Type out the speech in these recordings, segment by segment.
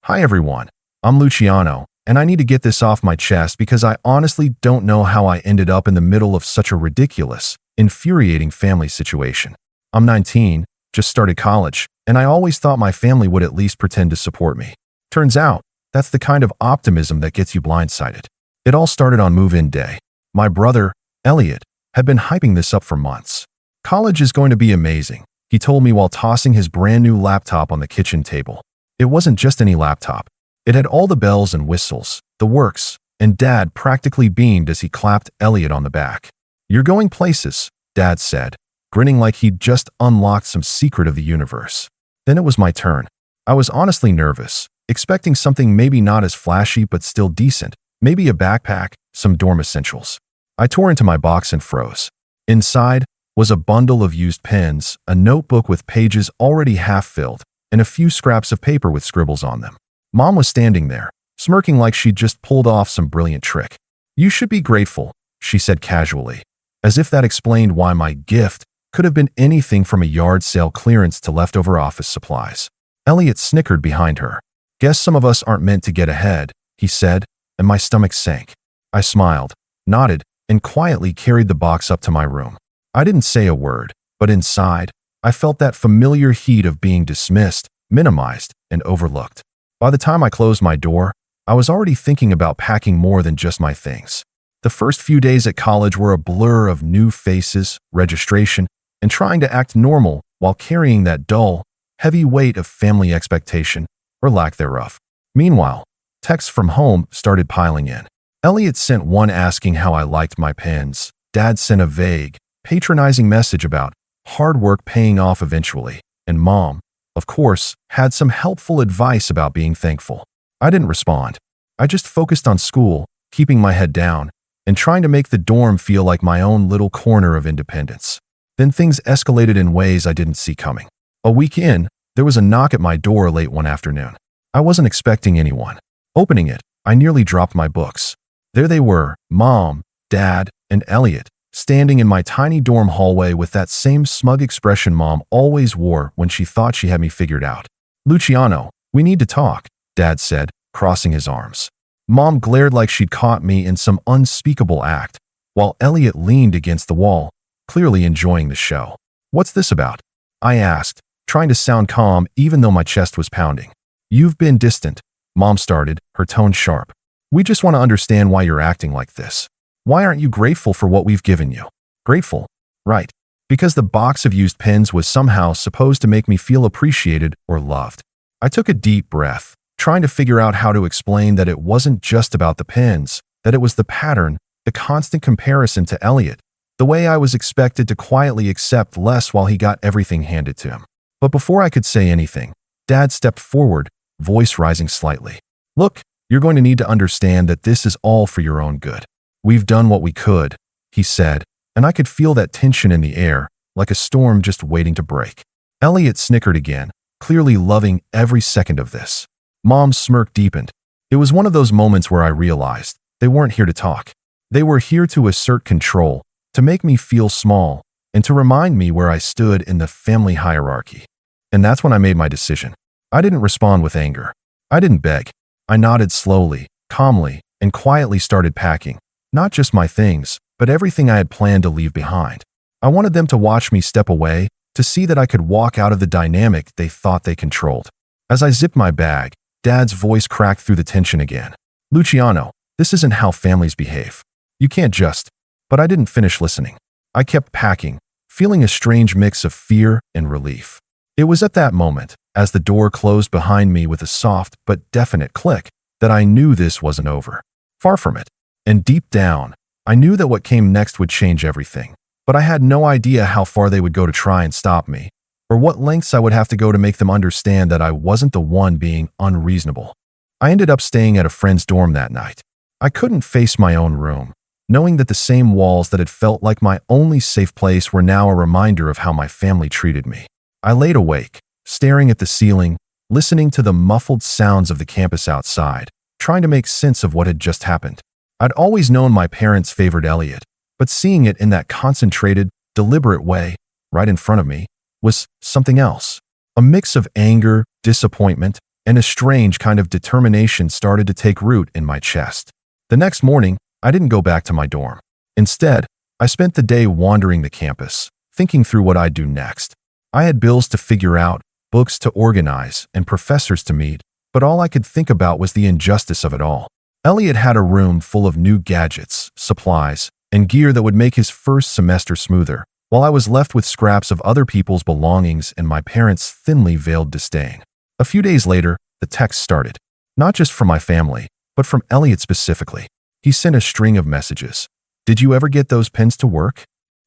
Hi everyone, I'm Luciano, and I need to get this off my chest because I honestly don't know how I ended up in the middle of such a ridiculous, infuriating family situation. I'm 19, just started college, and I always thought my family would at least pretend to support me. Turns out, that's the kind of optimism that gets you blindsided. It all started on move-in day. My brother, Elliot, had been hyping this up for months. College is going to be amazing, he told me while tossing his brand new laptop on the kitchen table. It wasn't just any laptop. It had all the bells and whistles, the works, and Dad practically beamed as he clapped Elliot on the back. "You're going places," Dad said, grinning like he'd just unlocked some secret of the universe. Then it was my turn. I was honestly nervous, expecting something maybe not as flashy but still decent, maybe a backpack, some dorm essentials. I tore into my box and froze. Inside was a bundle of used pens, a notebook with pages already half filled, and a few scraps of paper with scribbles on them. Mom was standing there, smirking like she'd just pulled off some brilliant trick. "You should be grateful," she said casually, as if that explained why my gift could have been anything from a yard sale clearance to leftover office supplies. Elliot snickered behind her. "Guess some of us aren't meant to get ahead," he said, and my stomach sank. I smiled, nodded, and quietly carried the box up to my room. I didn't say a word, but inside, I felt that familiar heat of being dismissed, minimized, and overlooked. By the time I closed my door, I was already thinking about packing more than just my things. The first few days at college were a blur of new faces, registration, and trying to act normal while carrying that dull, heavy weight of family expectation, or lack thereof. Meanwhile, texts from home started piling in. Elliot sent one asking how I liked my pens. Dad sent a vague, patronizing message about hard work paying off eventually, and Mom, of course, had some helpful advice about being thankful. I didn't respond. I just focused on school, keeping my head down, and trying to make the dorm feel like my own little corner of independence. Then things escalated in ways I didn't see coming. A week in, there was a knock at my door late one afternoon. I wasn't expecting anyone. Opening it, I nearly dropped my books. There they were, Mom, Dad, and Elliot, standing in my tiny dorm hallway with that same smug expression Mom always wore when she thought she had me figured out. "Luciano, we need to talk," Dad said, crossing his arms. Mom glared like she'd caught me in some unspeakable act, while Elliot leaned against the wall, clearly enjoying the show. "What's this about?" I asked, trying to sound calm even though my chest was pounding. "You've been distant," Mom started, her tone sharp. "We just want to understand why you're acting like this. Why aren't you grateful for what we've given you?" "Grateful? Right. Because the box of used pens was somehow supposed to make me feel appreciated or loved." I took a deep breath, trying to figure out how to explain that it wasn't just about the pens, that it was the pattern, the constant comparison to Elliot, the way I was expected to quietly accept less while he got everything handed to him. But before I could say anything, Dad stepped forward, voice rising slightly. "Look, you're going to need to understand that this is all for your own good. We've done what we could," he said, and I could feel that tension in the air, like a storm just waiting to break. Elliot snickered again, clearly loving every second of this. Mom's smirk deepened. It was one of those moments where I realized they weren't here to talk. They were here to assert control, to make me feel small, and to remind me where I stood in the family hierarchy. And that's when I made my decision. I didn't respond with anger. I didn't beg. I nodded slowly, calmly, and quietly started packing. Not just my things, but everything I had planned to leave behind. I wanted them to watch me step away, to see that I could walk out of the dynamic they thought they controlled. As I zipped my bag, Dad's voice cracked through the tension again. "Luciano, this isn't how families behave. You can't just..." But I didn't finish listening. I kept packing, feeling a strange mix of fear and relief. It was at that moment, as the door closed behind me with a soft but definite click, that I knew this wasn't over. Far from it. And deep down, I knew that what came next would change everything. But I had no idea how far they would go to try and stop me, or what lengths I would have to go to make them understand that I wasn't the one being unreasonable. I ended up staying at a friend's dorm that night. I couldn't face my own room, knowing that the same walls that had felt like my only safe place were now a reminder of how my family treated me. I laid awake, staring at the ceiling, listening to the muffled sounds of the campus outside, trying to make sense of what had just happened. I'd always known my parents favored Elliot, but seeing it in that concentrated, deliberate way, right in front of me, was something else. A mix of anger, disappointment, and a strange kind of determination started to take root in my chest. The next morning, I didn't go back to my dorm. Instead, I spent the day wandering the campus, thinking through what I'd do next. I had bills to figure out, books to organize, and professors to meet, but all I could think about was the injustice of it all. Elliot had a room full of new gadgets, supplies, and gear that would make his first semester smoother, while I was left with scraps of other people's belongings and my parents' thinly veiled disdain. A few days later, the text started. Not just from my family, but from Elliot specifically. He sent a string of messages. Did you ever get those pens to work?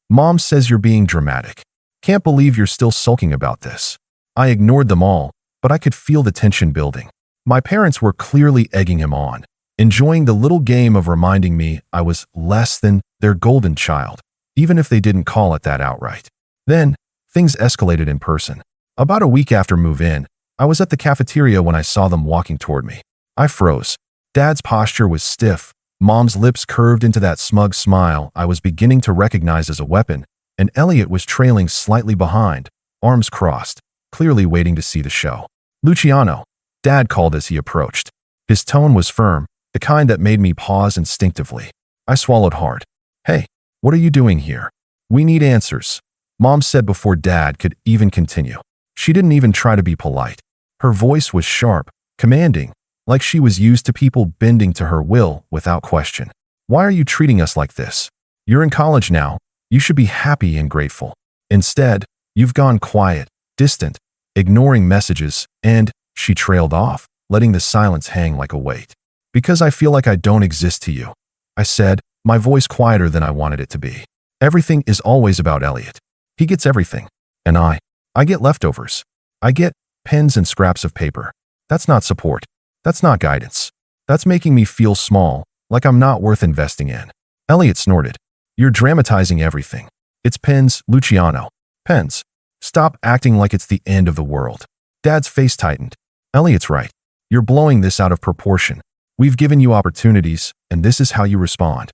Mom says you're being dramatic. Can't believe you're still sulking about this. I ignored them all, but I could feel the tension building. My parents were clearly egging him on, enjoying the little game of reminding me I was less than their golden child, even if they didn't call it that outright. Then, things escalated in person. About a week after move-in, I was at the cafeteria when I saw them walking toward me. I froze. Dad's posture was stiff, Mom's lips curved into that smug smile I was beginning to recognize as a weapon, and Elliot was trailing slightly behind, arms crossed, clearly waiting to see the show. Luciano, Dad called as he approached. His tone was firm, the kind that made me pause instinctively. I swallowed hard. Hey, what are you doing here? We need answers, Mom said before Dad could even continue. She didn't even try to be polite. Her voice was sharp, commanding, like she was used to people bending to her will without question. Why are you treating us like this? You're in college now. You should be happy and grateful. Instead, you've gone quiet, distant, ignoring messages, and she trailed off, letting the silence hang like a weight. Because I feel like I don't exist to you, I said, my voice quieter than I wanted it to be. Everything is always about Elliot. He gets everything. And I get leftovers. I get pens and scraps of paper. That's not support. That's not guidance. That's making me feel small, like I'm not worth investing in. Elliot snorted. You're dramatizing everything. It's pens, Luciano. Pens. Stop acting like it's the end of the world. Dad's face tightened. Elliot's right. You're blowing this out of proportion. We've given you opportunities, and this is how you respond.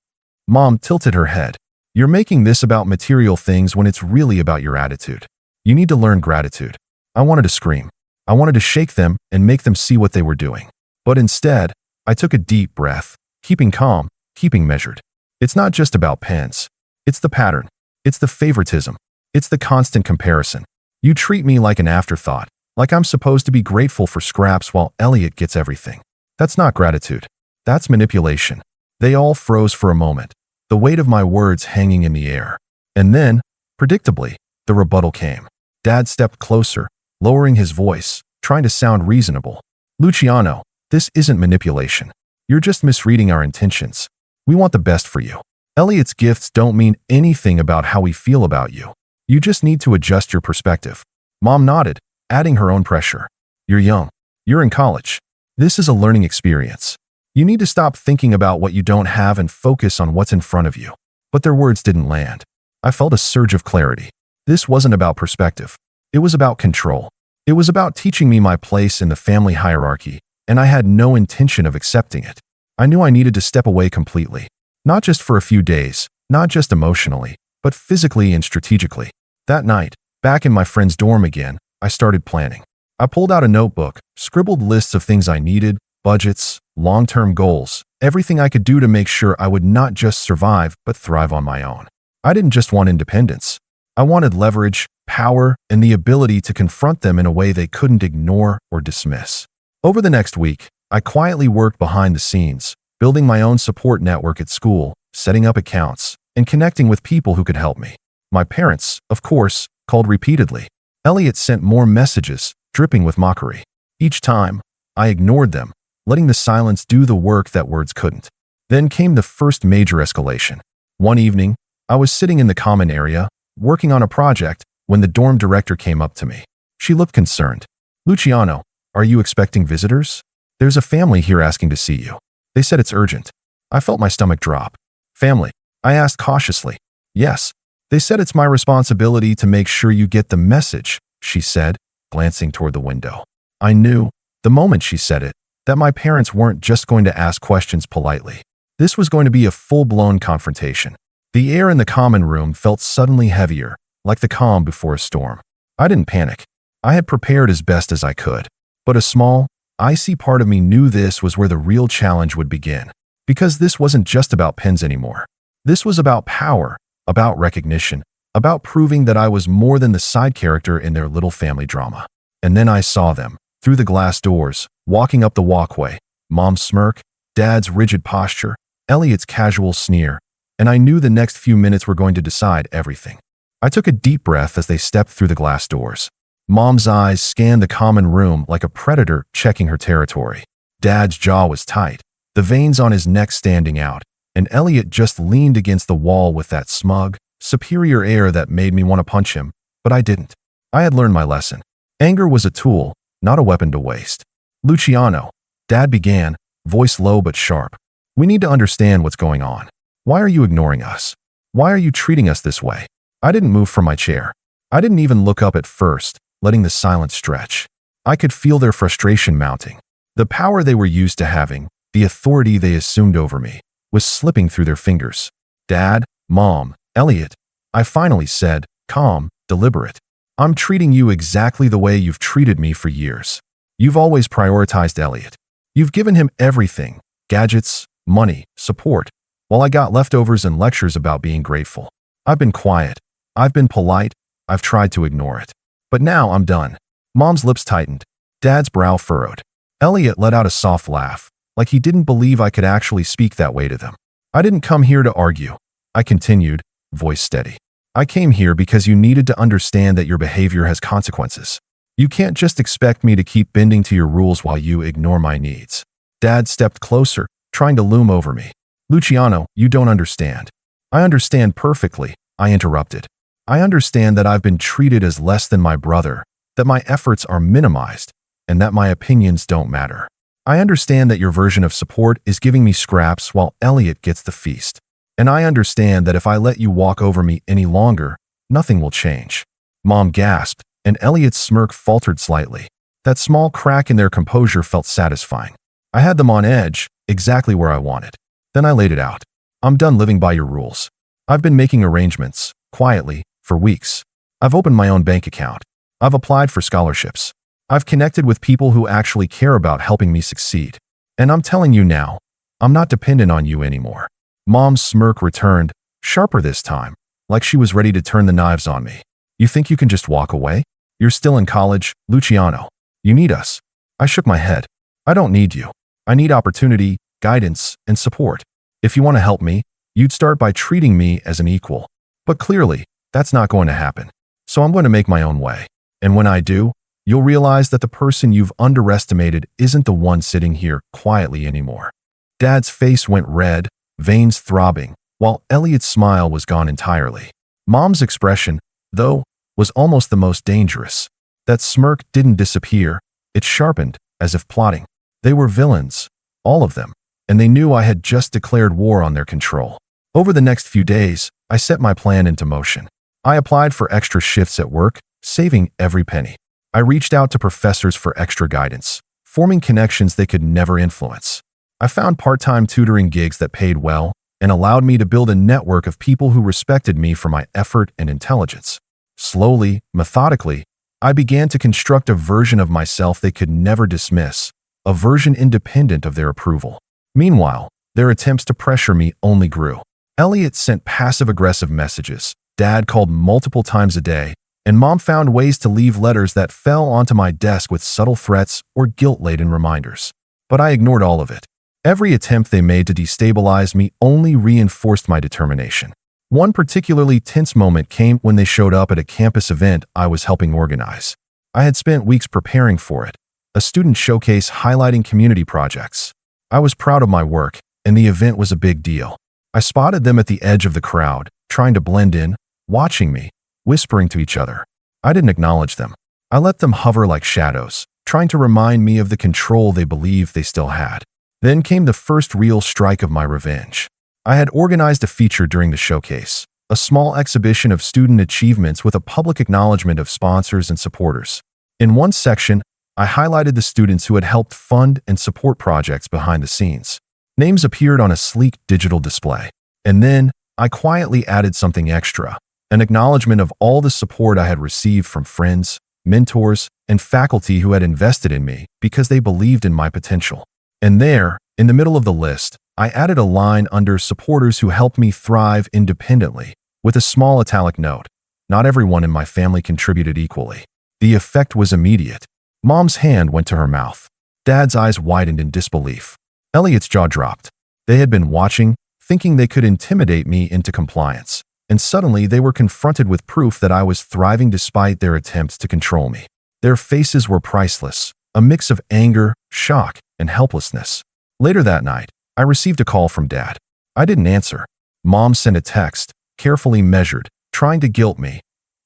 Mom tilted her head. You're making this about material things when it's really about your attitude. You need to learn gratitude. I wanted to scream. I wanted to shake them and make them see what they were doing. But instead, I took a deep breath, keeping calm, keeping measured. It's not just about pens. It's the pattern. It's the favoritism. It's the constant comparison. You treat me like an afterthought, like I'm supposed to be grateful for scraps while Elliot gets everything. That's not gratitude. That's manipulation. They all froze for a moment, the weight of my words hanging in the air. And then, predictably, the rebuttal came. Dad stepped closer, lowering his voice, trying to sound reasonable. Luciano, this isn't manipulation. You're just misreading our intentions. We want the best for you. Elliot's gifts don't mean anything about how we feel about you. You just need to adjust your perspective. Mom nodded, adding her own pressure. You're young. You're in college. This is a learning experience. You need to stop thinking about what you don't have and focus on what's in front of you. But their words didn't land. I felt a surge of clarity. This wasn't about perspective. It was about control. It was about teaching me my place in the family hierarchy, and I had no intention of accepting it. I knew I needed to step away completely. Not just for a few days, not just emotionally, but physically and strategically. That night, back in my friend's dorm again, I started planning. I pulled out a notebook, scribbled lists of things I needed, budgets, long-term goals, everything I could do to make sure I would not just survive but thrive on my own. I didn't just want independence. I wanted leverage, power, and the ability to confront them in a way they couldn't ignore or dismiss. Over the next week, I quietly worked behind the scenes, building my own support network at school, setting up accounts, and connecting with people who could help me. My parents, of course, called repeatedly. Elliot sent more messages, dripping with mockery. Each time, I ignored them, letting the silence do the work that words couldn't. Then came the first major escalation. One evening, I was sitting in the common area, working on a project, when the dorm director came up to me. She looked concerned. Luciano, are you expecting visitors? There's a family here asking to see you. They said it's urgent. I felt my stomach drop. Family? I asked cautiously. Yes. They said it's my responsibility to make sure you get the message, she said, glancing toward the window. I knew, the moment she said it, that my parents weren't just going to ask questions politely. This was going to be a full-blown confrontation. The air in the common room felt suddenly heavier, like the calm before a storm. I didn't panic. I had prepared as best as I could. But a small, icy part of me knew this was where the real challenge would begin. Because this wasn't just about pens anymore. This was about power, about recognition, about proving that I was more than the side character in their little family drama. And then I saw them, through the glass doors, walking up the walkway. Mom's smirk, Dad's rigid posture, Elliot's casual sneer, and I knew the next few minutes were going to decide everything. I took a deep breath as they stepped through the glass doors. Mom's eyes scanned the common room like a predator checking her territory. Dad's jaw was tight, the veins on his neck standing out, and Elliot just leaned against the wall with that smug, superior air that made me want to punch him, but I didn't. I had learned my lesson. Anger was a tool, not a weapon to waste. Luciano, Dad began, voice low but sharp. We need to understand what's going on. Why are you ignoring us? Why are you treating us this way? I didn't move from my chair. I didn't even look up at first, letting the silence stretch. I could feel their frustration mounting. The power they were used to having, the authority they assumed over me, was slipping through their fingers. Dad, Mom, Elliot, I finally said, calm, deliberate. I'm treating you exactly the way you've treated me for years. You've always prioritized Elliot. You've given him everything, gadgets, money, support, while I got leftovers and lectures about being grateful. I've been quiet. I've been polite. I've tried to ignore it. But now I'm done. Mom's lips tightened. Dad's brow furrowed. Elliot let out a soft laugh, like he didn't believe I could actually speak that way to them. I didn't come here to argue. I continued, voice steady. I came here because you needed to understand that your behavior has consequences. You can't just expect me to keep bending to your rules while you ignore my needs. Dad stepped closer, trying to loom over me. Luciano, you don't understand. I understand perfectly, I interrupted. I understand that I've been treated as less than my brother, that my efforts are minimized, and that my opinions don't matter. I understand that your version of support is giving me scraps while Elliot gets the feast. And I understand that if I let you walk over me any longer, nothing will change. Mom gasped, and Elliot's smirk faltered slightly. That small crack in their composure felt satisfying. I had them on edge, exactly where I wanted. Then I laid it out. I'm done living by your rules. I've been making arrangements, quietly, for weeks. I've opened my own bank account. I've applied for scholarships. I've connected with people who actually care about helping me succeed. And I'm telling you now, I'm not dependent on you anymore. Mom's smirk returned, sharper this time, like she was ready to turn the knives on me. You think you can just walk away? You're still in college, Luciano. You need us. I shook my head. I don't need you. I need opportunity, guidance, and support. If you want to help me, you'd start by treating me as an equal. But clearly, that's not going to happen. So I'm going to make my own way. And when I do, you'll realize that the person you've underestimated isn't the one sitting here quietly anymore. Dad's face went red, veins throbbing, while Elliot's smile was gone entirely. Mom's expression, though, was almost the most dangerous. That smirk didn't disappear. It sharpened, as if plotting. They were villains, all of them, and they knew I had just declared war on their control. Over the next few days, I set my plan into motion. I applied for extra shifts at work, saving every penny. I reached out to professors for extra guidance, forming connections they could never influence. I found part-time tutoring gigs that paid well and allowed me to build a network of people who respected me for my effort and intelligence. Slowly, methodically, I began to construct a version of myself they could never dismiss, a version independent of their approval. Meanwhile, their attempts to pressure me only grew. Elliot sent passive-aggressive messages, Dad called multiple times a day, and Mom found ways to leave letters that fell onto my desk with subtle threats or guilt-laden reminders. But I ignored all of it. Every attempt they made to destabilize me only reinforced my determination. One particularly tense moment came when they showed up at a campus event I was helping organize. I had spent weeks preparing for it, a student showcase highlighting community projects. I was proud of my work, and the event was a big deal. I spotted them at the edge of the crowd, trying to blend in, watching me, whispering to each other. I didn't acknowledge them. I let them hover like shadows, trying to remind me of the control they believed they still had. Then came the first real strike of my revenge. I had organized a feature during the showcase, a small exhibition of student achievements with a public acknowledgement of sponsors and supporters. In one section, I highlighted the students who had helped fund and support projects behind the scenes. Names appeared on a sleek digital display. And then, I quietly added something extra, an acknowledgement of all the support I had received from friends, mentors, and faculty who had invested in me because they believed in my potential. And there, in the middle of the list, I added a line under supporters who helped me thrive independently, with a small italic note. Not everyone in my family contributed equally. The effect was immediate. Mom's hand went to her mouth. Dad's eyes widened in disbelief. Elliot's jaw dropped. They had been watching, thinking they could intimidate me into compliance, and suddenly they were confronted with proof that I was thriving despite their attempts to control me. Their faces were priceless, a mix of anger, shock, and helplessness. Later that night, I received a call from Dad. I didn't answer. Mom sent a text, carefully measured, trying to guilt me.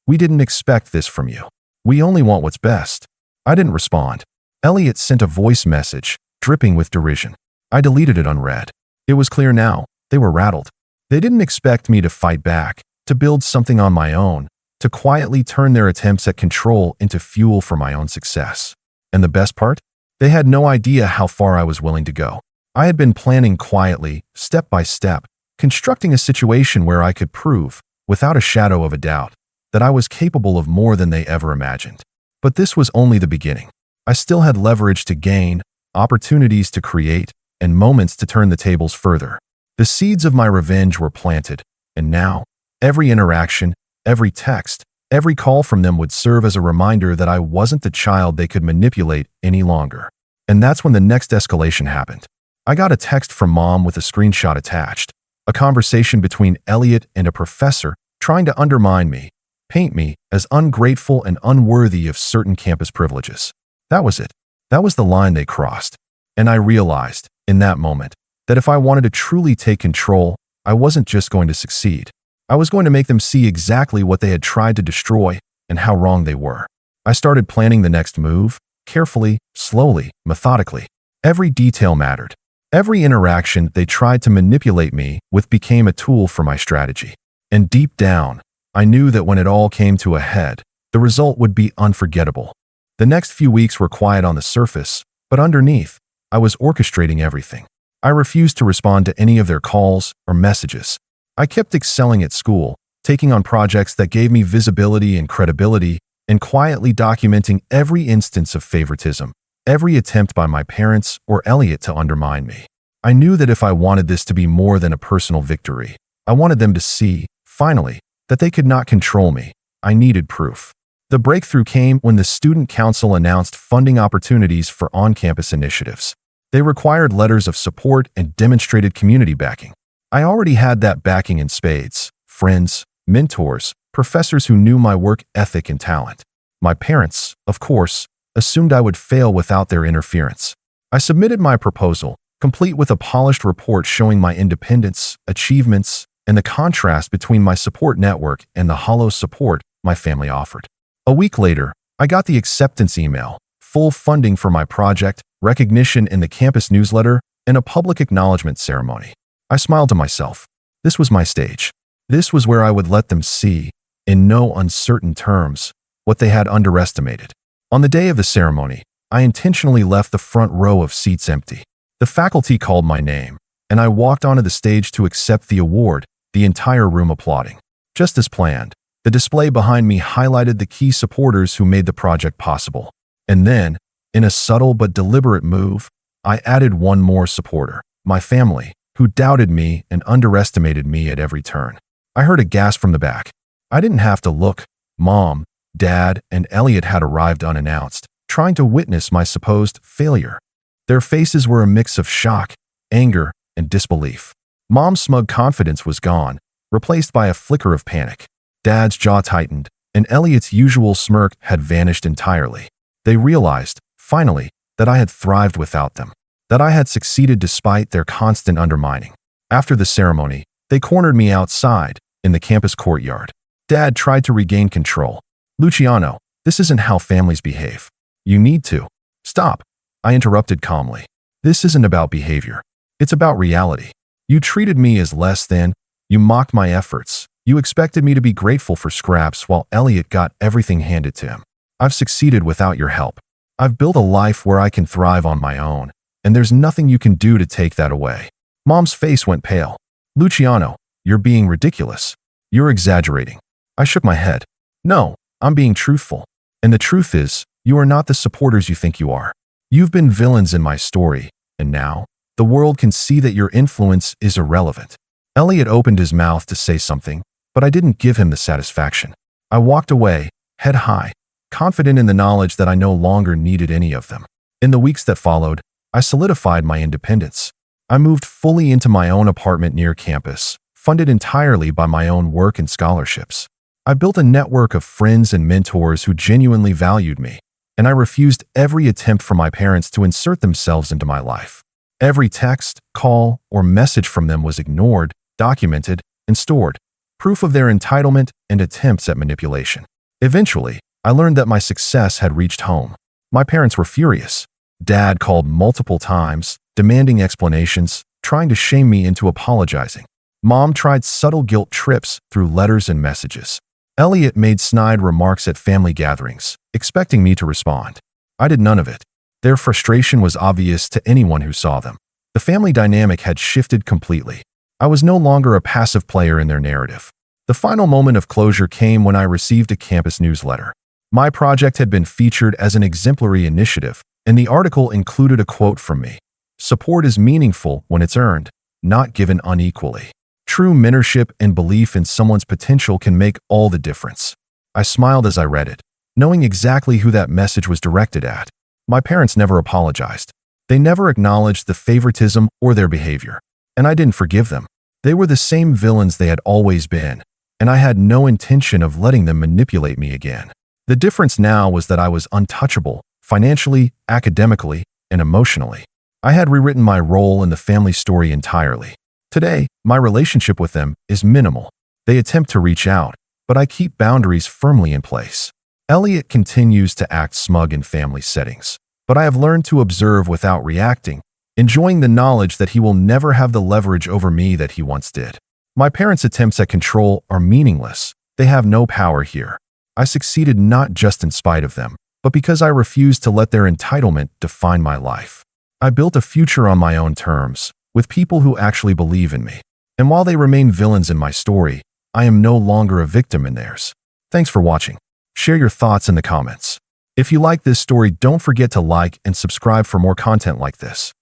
"We didn't expect this from you. We only want what's best." I didn't respond. Elliot sent a voice message, dripping with derision. I deleted it unread. It was clear now. They were rattled. They didn't expect me to fight back, to build something on my own, to quietly turn their attempts at control into fuel for my own success. And the best part? They had no idea how far I was willing to go. I had been planning quietly, step by step, constructing a situation where I could prove, without a shadow of a doubt, that I was capable of more than they ever imagined. But this was only the beginning. I still had leverage to gain, opportunities to create, and moments to turn the tables further. The seeds of my revenge were planted, and now, every interaction, every text, every call from them would serve as a reminder that I wasn't the child they could manipulate any longer. And that's when the next escalation happened. I got a text from Mom with a screenshot attached, a conversation between Elliot and a professor trying to undermine me, paint me as ungrateful and unworthy of certain campus privileges. That was it. That was the line they crossed. And I realized, in that moment, that if I wanted to truly take control, I wasn't just going to succeed. I was going to make them see exactly what they had tried to destroy and how wrong they were. I started planning the next move, carefully, slowly, methodically. Every detail mattered. Every interaction they tried to manipulate me with became a tool for my strategy. And deep down, I knew that when it all came to a head, the result would be unforgettable. The next few weeks were quiet on the surface, but underneath, I was orchestrating everything. I refused to respond to any of their calls or messages. I kept excelling at school, taking on projects that gave me visibility and credibility, and quietly documenting every instance of favoritism, every attempt by my parents or Elliot to undermine me. I knew that if I wanted this to be more than a personal victory, I wanted them to see, finally, that they could not control me. I needed proof. The breakthrough came when the Student Council announced funding opportunities for on-campus initiatives. They required letters of support and demonstrated community backing. I already had that backing in spades: friends, mentors, professors who knew my work ethic and talent. My parents, of course, assumed I would fail without their interference. I submitted my proposal, complete with a polished report showing my independence, achievements, and the contrast between my support network and the hollow support my family offered. A week later, I got the acceptance email, full funding for my project, recognition in the campus newsletter, and a public acknowledgement ceremony. I smiled to myself. This was my stage. This was where I would let them see, in no uncertain terms, what they had underestimated. On the day of the ceremony, I intentionally left the front row of seats empty. The faculty called my name, and I walked onto the stage to accept the award, the entire room applauding. Just as planned, the display behind me highlighted the key supporters who made the project possible. And then, in a subtle but deliberate move, I added one more supporter, my family, who doubted me and underestimated me at every turn. I heard a gasp from the back. I didn't have to look. Mom, Dad, and Elliot had arrived unannounced, trying to witness my supposed failure. Their faces were a mix of shock, anger, and disbelief. Mom's smug confidence was gone, replaced by a flicker of panic. Dad's jaw tightened, and Elliot's usual smirk had vanished entirely. They realized, finally, that I had thrived without them, that I had succeeded despite their constant undermining. After the ceremony, they cornered me outside, in the campus courtyard. Dad tried to regain control. "Luciano, this isn't how families behave. You need to." "Stop," I interrupted calmly. "This isn't about behavior. It's about reality. You treated me as less than, you mocked my efforts, you expected me to be grateful for scraps while Elliot got everything handed to him. I've succeeded without your help. I've built a life where I can thrive on my own, and there's nothing you can do to take that away." Mom's face went pale. "Luciano, you're being ridiculous. You're exaggerating." I shook my head. "No, I'm being truthful. And the truth is, you are not the supporters you think you are. You've been villains in my story, and now, the world can see that your influence is irrelevant. Elliot opened his mouth to say something, but I didn't give him the satisfaction. I walked away, head high, confident in the knowledge that I no longer needed any of them. In the weeks that followed, I solidified my independence. I moved fully into my own apartment near campus, funded entirely by my own work and scholarships. I built a network of friends and mentors who genuinely valued me, and I refused every attempt from my parents to insert themselves into my life. Every text, call, or message from them was ignored, documented, and stored, proof of their entitlement and attempts at manipulation. Eventually, I learned that my success had reached home. My parents were furious. Dad called multiple times, demanding explanations, trying to shame me into apologizing. Mom tried subtle guilt trips through letters and messages. Elliot made snide remarks at family gatherings, expecting me to respond. I did none of it. Their frustration was obvious to anyone who saw them. The family dynamic had shifted completely. I was no longer a passive player in their narrative. The final moment of closure came when I received a campus newsletter. My project had been featured as an exemplary initiative, and the article included a quote from me. Support is meaningful when it's earned, not given unequally. True mentorship and belief in someone's potential can make all the difference. I smiled as I read it, knowing exactly who that message was directed at. My parents never apologized. They never acknowledged the favoritism or their behavior, and I didn't forgive them. They were the same villains they had always been, and I had no intention of letting them manipulate me again. The difference now was that I was untouchable, financially, academically, and emotionally. I had rewritten my role in the family story entirely. Today, my relationship with them is minimal. They attempt to reach out, but I keep boundaries firmly in place. Elliot continues to act smug in family settings, but I have learned to observe without reacting, enjoying the knowledge that he will never have the leverage over me that he once did. My parents' attempts at control are meaningless. They have no power here. I succeeded not just in spite of them, but because I refused to let their entitlement define my life. I built a future on my own terms, with people who actually believe in me. And while they remain villains in my story, I am no longer a victim in theirs. Thanks for watching. Share your thoughts in the comments. If you like this story, don't forget to like and subscribe for more content like this.